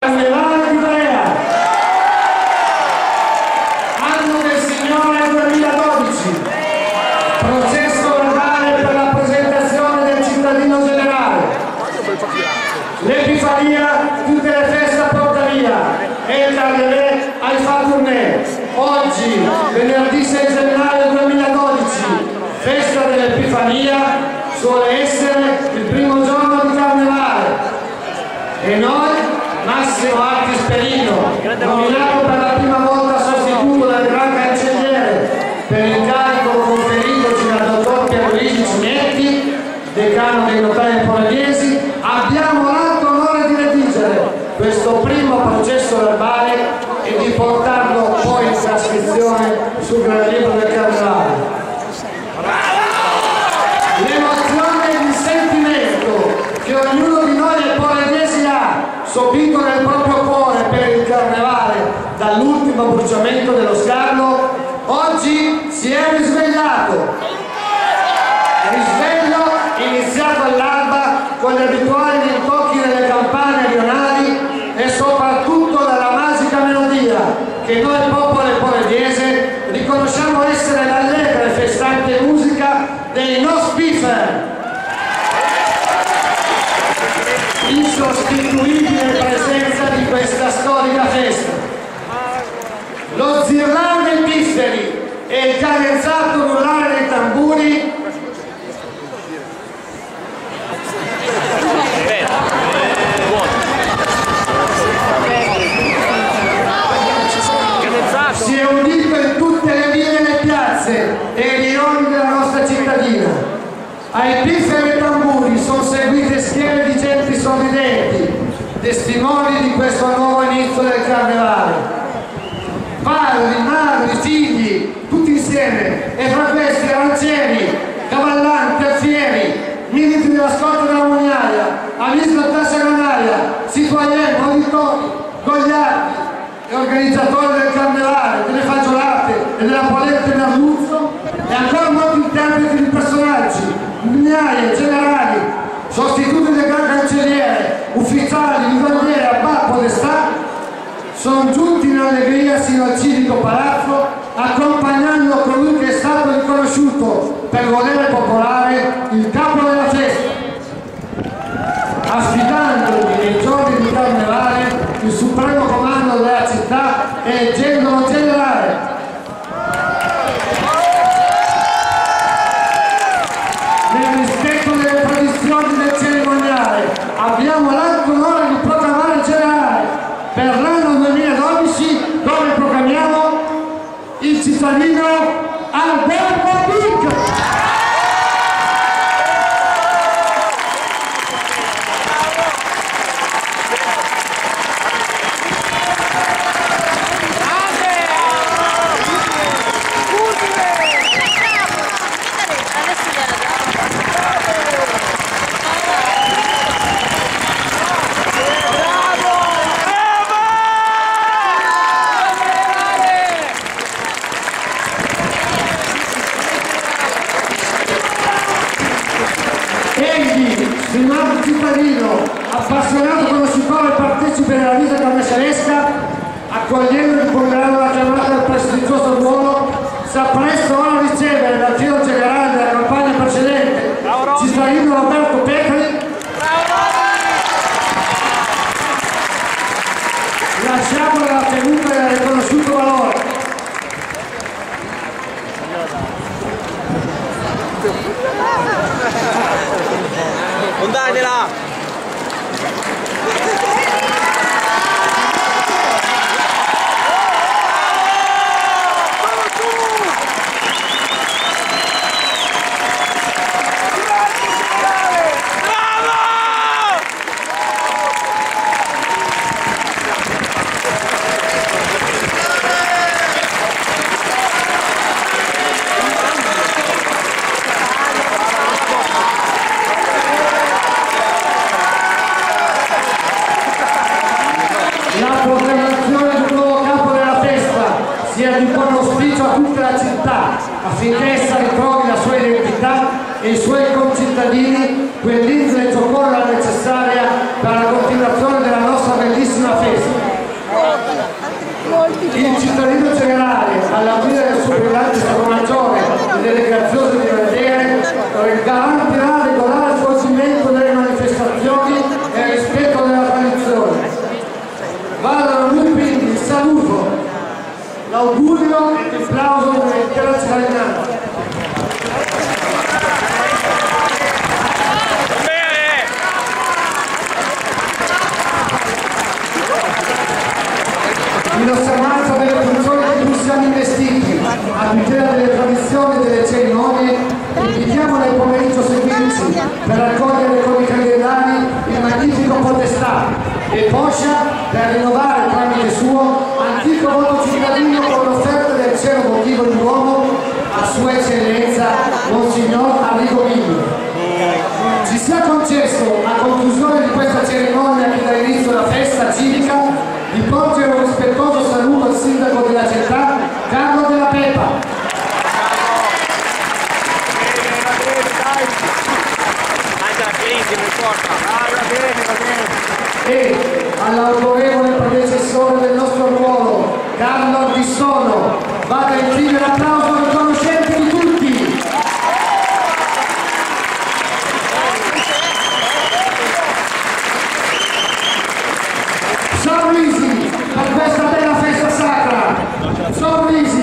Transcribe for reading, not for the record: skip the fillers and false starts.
Carnevale di Ivrea, anno del Signore 2012, processo verbale per la presentazione del cittadino generale, l'Epifania tutte le feste a Portavia e il Carnevale ai Faturnè. Oggi, venerdì 6 gennaio 2012, festa dell'Epifania, suole essere il primo giorno di Carnevale e noi, Massimo Artisperino, nominato per la prima volta sostituto del Gran Cancelliere per l'incarico conferitoci dal dottor Pierluigi Cinetti, decano dei notai poragliesi, abbiamo l'alto onore di redigere questo primo processo verbale e di portarlo poi in trascrizione sul Gran Libro del Carnevale. L'emozione e il sentimento che ognuno di noi poragliesi ha sopito nel proprio cuore per il Carnevale dall'ultimo bruciamento dello Scarlo, oggi si è risvegliato. Risveglio iniziato all'alba con gli abituali rintocchi delle campane rionali e soprattutto dalla magica melodia che noi popolo poragliese riconosciamo essere l'allegra e festante musica dei No Spifer. Insostituibile presenza di questa storica festa. Lo zirlar dei pifferi e il cadenzato rullare dei tamburi si è udito in tutte le vie e le piazze e i rioni della nostra cittadina. Ai pifferi e tamburi sono seguite schiere di gente sorridenti, testimoni di questo nuovo inizio del Carnevale. Padri, madri, figli, tutti insieme, e fra questi arancieri, cavallanti, alfieri, militi della scorta della Mognaia, amici della tassa granaria, citoyen, auditori, gogliardi e organizzatori del Carnevale, delle fagiolate e della polenta in Arluzzo, e ancora molti interpreti di personaggi, mignaie, generali, sostituti del Gran Cancelliere, ufficiali, livelliere, abbat, podestà, sono giunti in allegria sino al civico palazzo, accompagnando colui che è stato riconosciuto per volere popolare il capo della festa, affidandogli nei giorni di Carnevale il supremo comando della città e leggendolo generale. Nel rispetto delle tradizioni del cerimoniale abbiamo l'alto onore di proclamare il generale per l'anno 2012, dove proclamiamo il cittadino Alberto Bic. Stimato cittadino, appassionato conoscitore e partecipe della vita carnesalesca, accogliendo di buon grado la chiamata del prestigioso ruolo, si appresta ora a ricevere dal fiero generale della campagna precedente, cittadino Roberto Petri, lasciamo la tenuta del riconosciuto valore. Non datela! Sia di buon auspicio a tutta la città affinché essa ritrovi la sua identità e i suoi concittadini quell'indole e giocosa necessaria per la continuazione della nostra bellissima festa. Il cittadino generale, all'avvio del suo brillante Stato Maggiore e delle graziose di vedere, garantirà regolare svolgimento delle manifestazioni e il rispetto della tradizione. Vadano lui quindi il saluto, l'augurio e il plauso dell'intera cittadinanza. In osservanza delle funzioni di cui siamo investiti, a tutela delle tradizioni e delle cerimonie, invitiamo nel pomeriggio seguirci per raccogliere con i candidati il magnifico Podestà e poscia per rinnovare tramite suo antico voto cittadino con l'offerta del cielo votivo di uomo a Sua Eccellenza Monsignor Arrigo Miglio. Ci sia concesso, a conclusione di questa cerimonia che dà inizio alla festa civica, di porgere un rispettoso saluto al sindaco della città, Carlo Della Pepa. E all'autorevole predecessore del nostro ruolo, Carlo Ardissono, vada infine l'applauso riconoscente di tutti. Sorrisi per questa bella festa sacra, sorrisi.